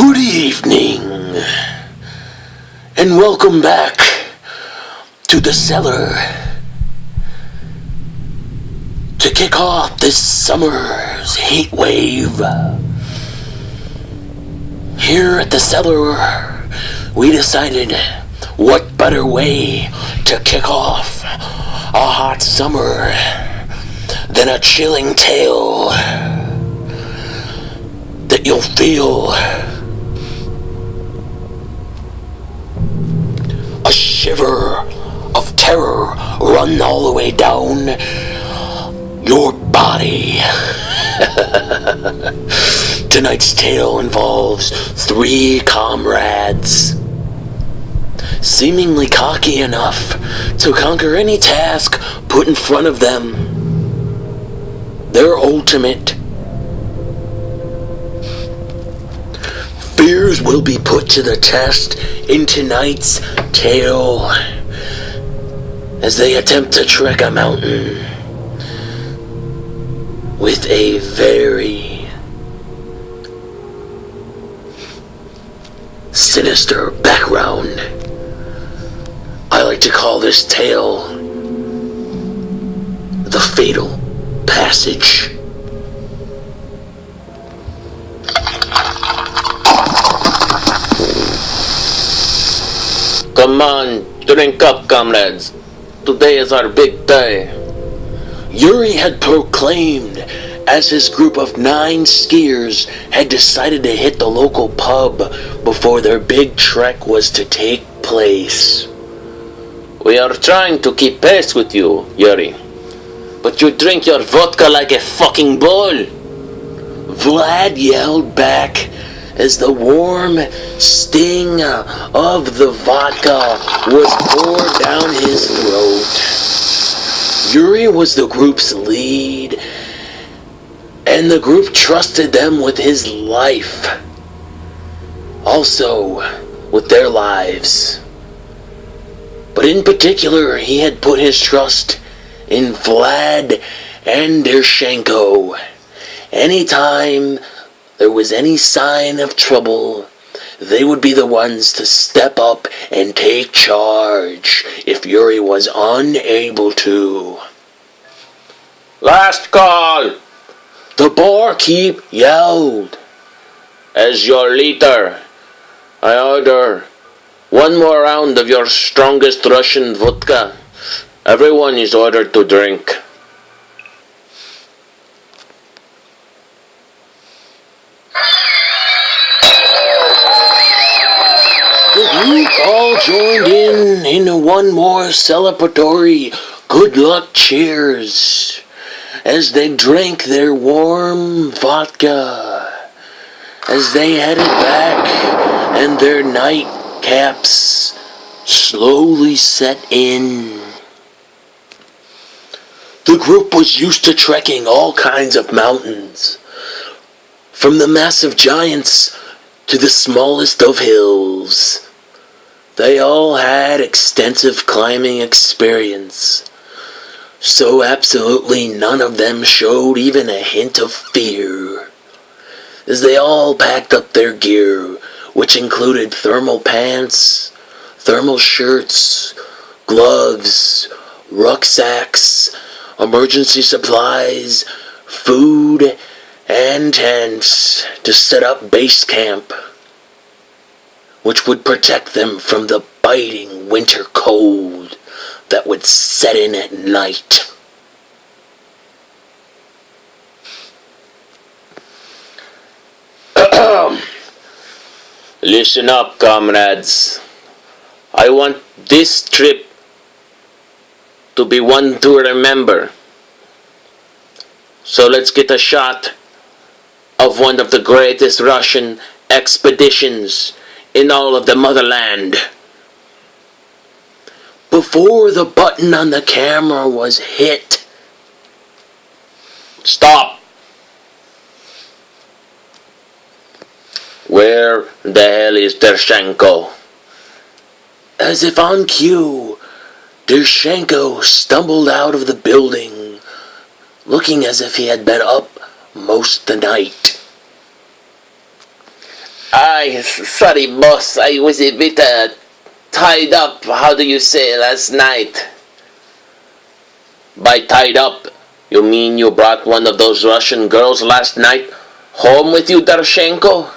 Good evening, and welcome back to the cellar to kick off this summer's heat wave. Here at the cellar, we decided what better way to kick off a hot summer than a chilling tale that you'll feel a shiver of terror run all the way down your body. Tonight's tale involves three comrades, seemingly cocky enough to conquer any task put in front of them. Their ultimate fears will be put to the test in tonight's tale as they attempt to trek a mountain with a very sinister background. I like to call this tale The Fatal Passage. Come on, drink up, comrades. Today is our big day. Yuri had proclaimed as his group of 9 skiers had decided to hit the local pub before their big trek was to take place. We are trying to keep pace with you, Yuri. But you drink your vodka like a fucking bull. Vlad yelled back as the warm sting of the vodka was poured down his throat. Yuri was the group's lead, and the group trusted them with his life. Also, with their lives. But in particular, he had put his trust in Vlad and Dershenko. Anytime there was any sign of trouble, they would be the ones to step up and take charge if Yuri was unable to. Last call! The barkeep yelled. As your leader, I order one more round of your strongest Russian vodka. Everyone is ordered to drink. The group all joined in one more celebratory good luck cheers as they drank their warm vodka as they headed back and their nightcaps slowly set in. The group was used to trekking all kinds of mountains, from the massive giants to the smallest of hills. They all had extensive climbing experience, so absolutely none of them showed even a hint of fear, as they all packed up their gear, which included thermal pants, thermal shirts, gloves, rucksacks, emergency supplies, food, and tents to set up base camp, which would protect them from the biting winter cold that would set in at night. Listen up, comrades. I want this trip to be one to remember. So let's get a shot of one of the greatest Russian expeditions in all of the motherland. Before the button on the camera was hit. Stop! Where the hell is Dershenko? As if on cue, Dershenko stumbled out of the building, looking as if he had been up most the night. I Sorry, boss. I was a bit tied up. How do you say last night? By tied up, you mean you brought one of those Russian girls last night home with you, Darshenko?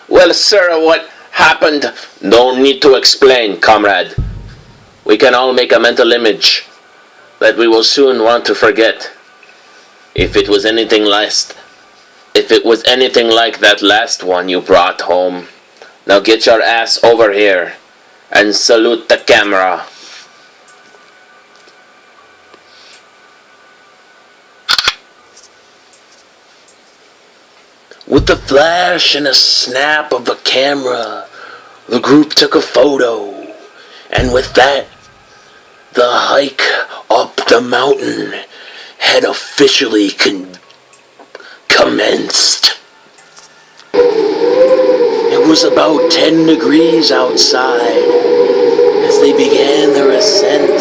Well, sir, what happened? Don't need to explain, comrade. We can all make a mental image that we will soon want to forget. If it was anything like that last one you brought home, now get your ass over here and salute the camera. With the flash and a snap of the camera, the group took a photo, and with that, the hike up the mountain had officially commenced. It was about 10 degrees outside as they began their ascent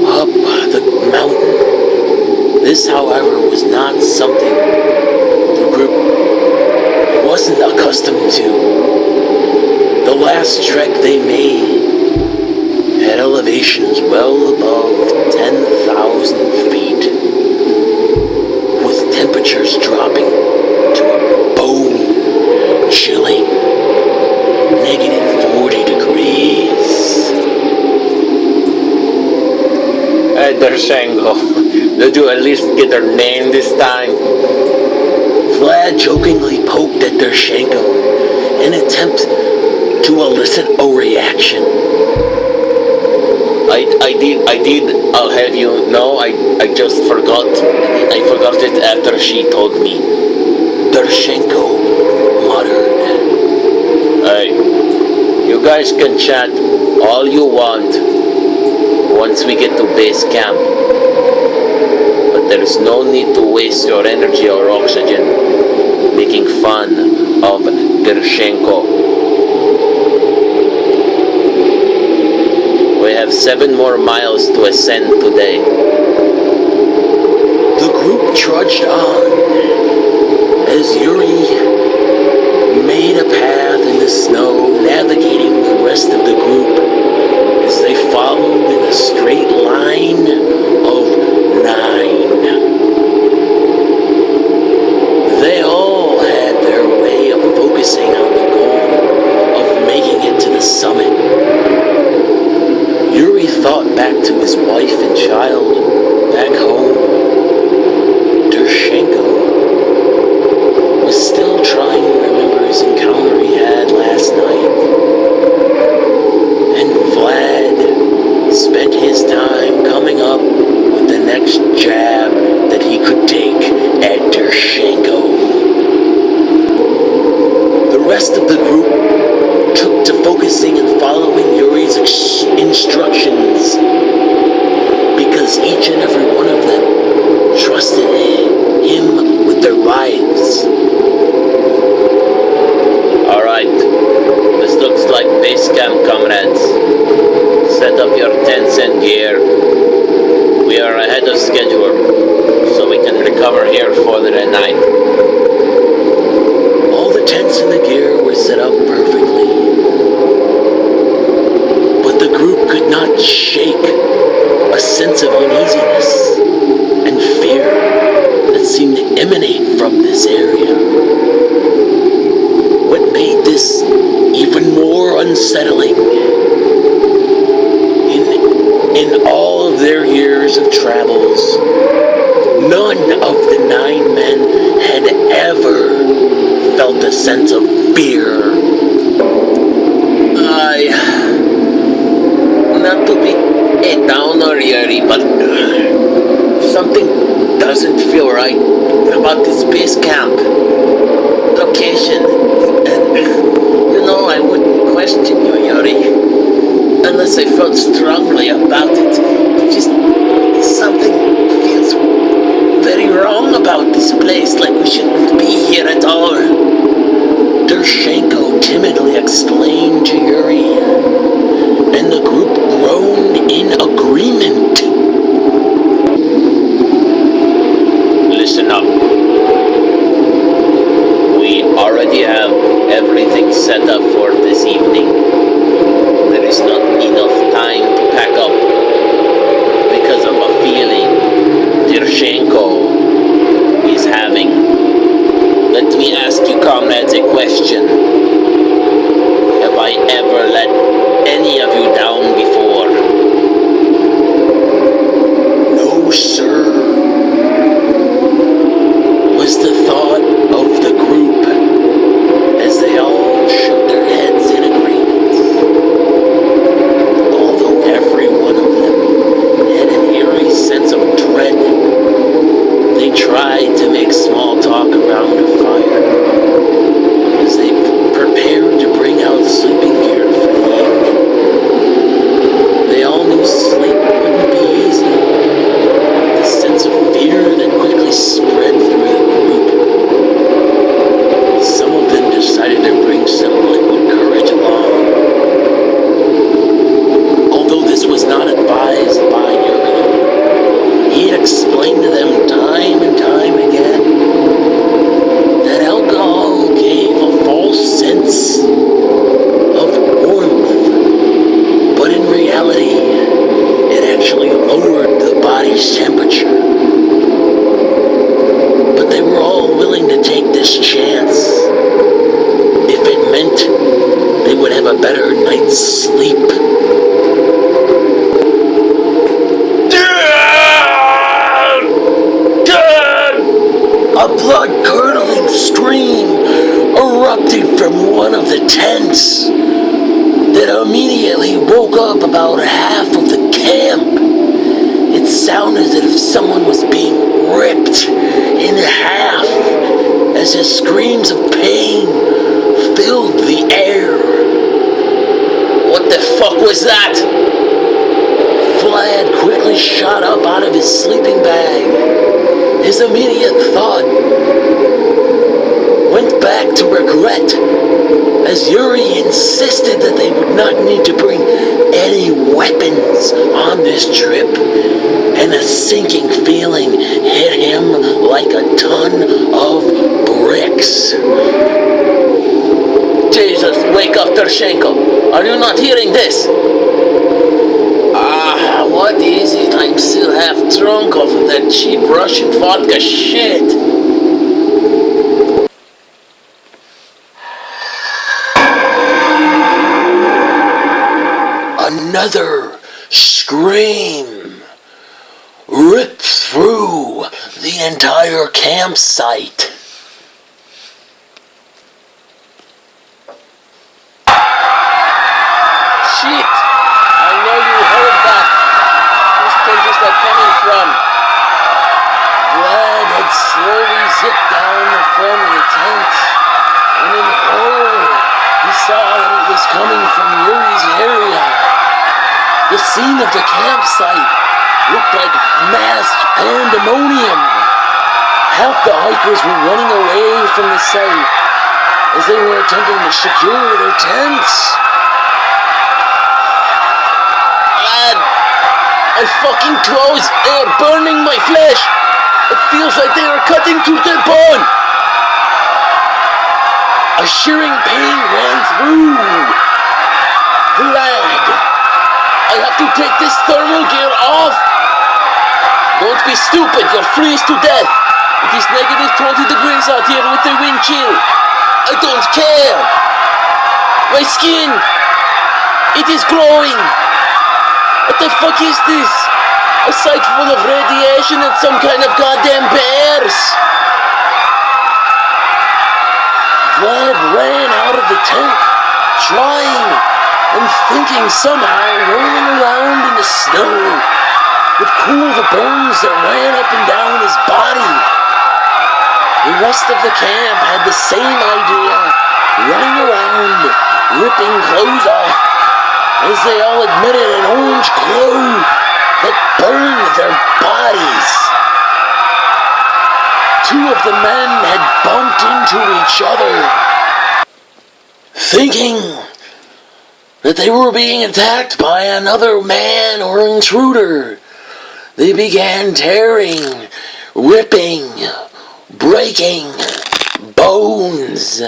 up the mountain. This, however, was not something the group wasn't accustomed to. The last trek they made had elevations well above 10,000 feet, with temperatures dropping to a bone-chilling -40 degrees. Hey, Darshenko, did you at least get her name this time? Vlad jokingly poked at Darshenko in an attempt to elicit a reaction. I did, I'll have you know, I just forgot. I forgot it after she told me. Darshenko muttered. Hey, you guys can chat all you want once we get to base camp. But there is no need to waste your energy or oxygen making fun of Darshenko. We have 7 more miles to ascend today. The group trudged on as Yuri made a path in the snow, navigating the rest of the group as they followed in a straight line of 9. They all had their way of focusing on the goal of making it to the summit. Yuri thought back to his wife and child back home. Darshenko was still trying to remember his encounter he had last night. And Vlad spent his time coming up with the next jab that he could take at Darshenko. The rest of the group took to focusing and following Yuri's instructions because each and every one of them trusted him with their lives. Alright, this looks like base camp, comrades. Set up your tents and gear. We are ahead of schedule, so we can recover here for the night. All the tents and the gear were set up perfectly. But the group could not shake a sense of uneasiness and fear that seemed to emanate from this area. What made this even more unsettling, in all of their years of travels, none of the 9 men had ever felt a sense of fear. Not to be a downer, Yuri, but something doesn't feel right about this base camp location. And, I wouldn't question you, Yuri, unless I felt strongly about it. Just something feels very wrong about this place, like we shouldn't be here at all. Darshenko timidly explained to Yuri, and the group groaned in agreement. Listen up. We blood-curdling scream erupted from one of the tents that immediately woke up about half of the camp. It sounded as if someone was being ripped in half as his screams of pain filled the air. What the fuck was that? Vlad quickly shot up out of his sleeping bag. His immediate thought went back to regret, as Yuri insisted that they would not need to bring any weapons on this trip, and a sinking feeling hit him like a ton of bricks. Jesus, wake up, Tershenko. Are you not hearing this? What is it? I'm still half drunk off of that cheap Russian vodka shit. Another scream ripped through the entire campsite. Shit! I know you heard that. Whose tent is that coming from? Vlad had slowly zipped down the front of the tent, and in horror, he saw that it was coming from Yuri's area. The scene of the campsite looked like mass pandemonium. Half the hikers were running away from the site as they were attempting to secure their tents. Lad, my fucking clothes, they are burning my flesh. It feels like they are cutting through the bone. A shearing pain ran through Vlad. I have to take this thermal gear off. Don't be stupid, you'll freeze to death. It is negative 20 degrees out here with the wind chill. I don't care. My skin, it is glowing. What the fuck is this? A site full of radiation and some kind of goddamn bears. Vlad ran out of the tent, trying and thinking somehow rolling around in the snow would cool the burns that ran up and down his body. The rest of the camp had the same idea, running around, ripping clothes off, as they all admitted an orange glow that burned their bodies. Two of the men had bumped into each other, thinking that they were being attacked by another man or intruder. They began tearing, ripping, breaking bones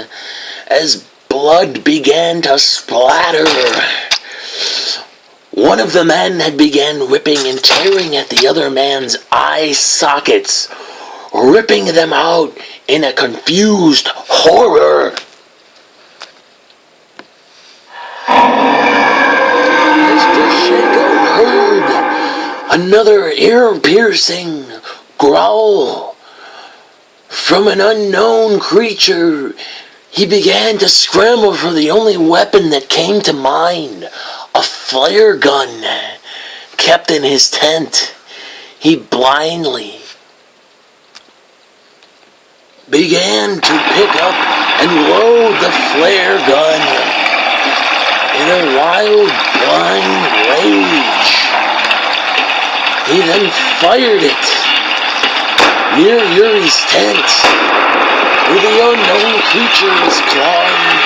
as blood began to splatter. One of the men had begun ripping and tearing at the other man's eye sockets, ripping them out in a confused horror. Another ear-piercing growl from an unknown creature. He began to scramble for the only weapon that came to mind, a flare gun kept in his tent. He blindly began to pick up and load the flare gun in a wild, blind rage. He then fired it near Yuri's tent, where the unknown creature was clawing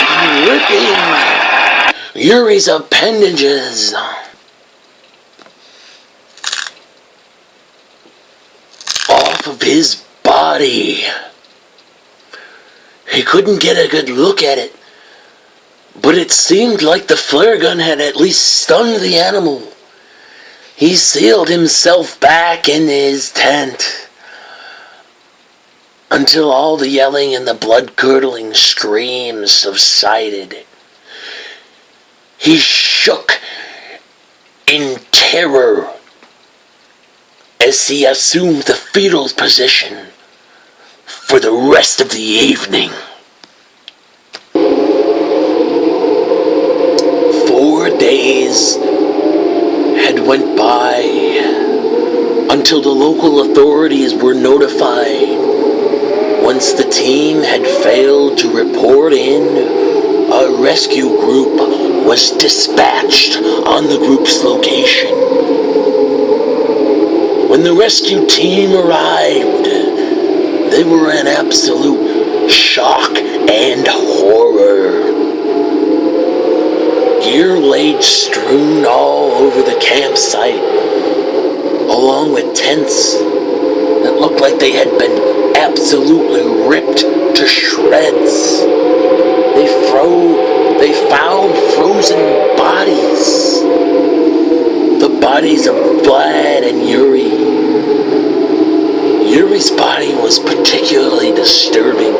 and ripping Yuri's appendages off of his body. He couldn't get a good look at it, but it seemed like the flare gun had at least stunned the animal. He sealed himself back in his tent until all the yelling and the blood-curdling screams subsided. He shook in terror as he assumed the fetal position, for the rest of the evening. 4 days had went by until the local authorities were notified. Once the team had failed to report in, a rescue group was dispatched on the group's location. When the rescue team arrived, they were in absolute shock and horror. Gear laid strewn all over the campsite, along with tents that looked like they had been absolutely ripped to shreds. They found frozen bodies. The bodies of Vlad and Yuri. Yuri's body was particularly disturbing,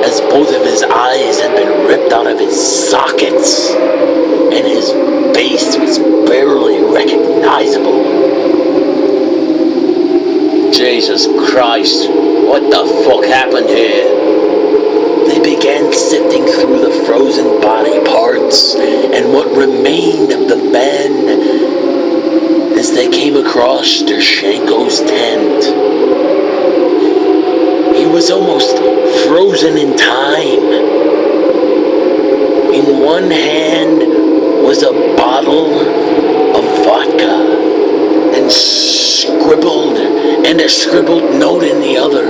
as both of his eyes had been ripped out of his sockets, and his face was barely recognizable. Jesus Christ, what the fuck happened here? They began sifting through the frozen body parts and what remained of the men as they came across Dershenko's tent. He was almost frozen in time. In one hand was a bottle of vodka and a scribbled note in the other,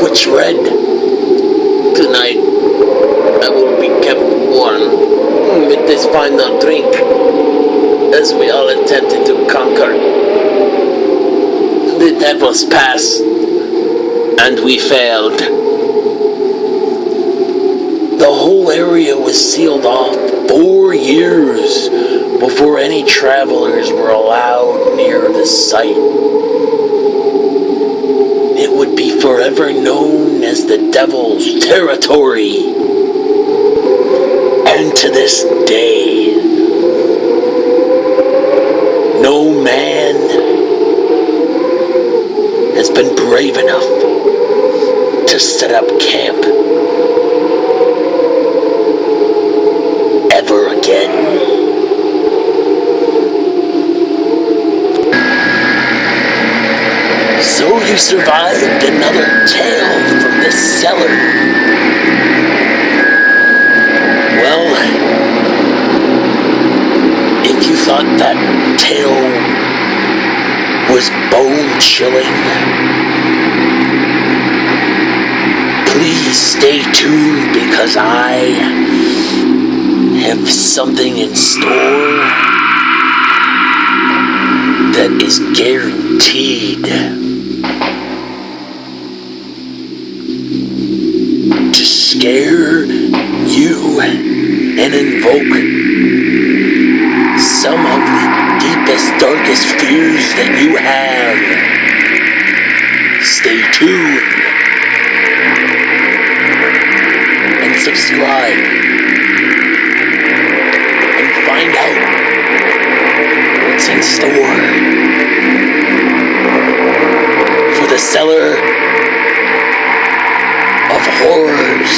which read, "Tonight, I will be kept warm with this final drink, as we all attempted to conquer the Devil's Pass, and we failed." The whole area was sealed off 4 years before any travelers were allowed near the site. It would be forever known as the Devil's Territory. And to this day, no man has been brave enough to set up camp ever again. So you survived another tale from the cellar. Well, if you thought that tale was bone-chilling, please stay tuned, because I have something in store that is guaranteed to scare you and invoke some of the deepest, darkest fears that you have. Stay tuned and subscribe and find out what's in store for the Cellar of Horrors.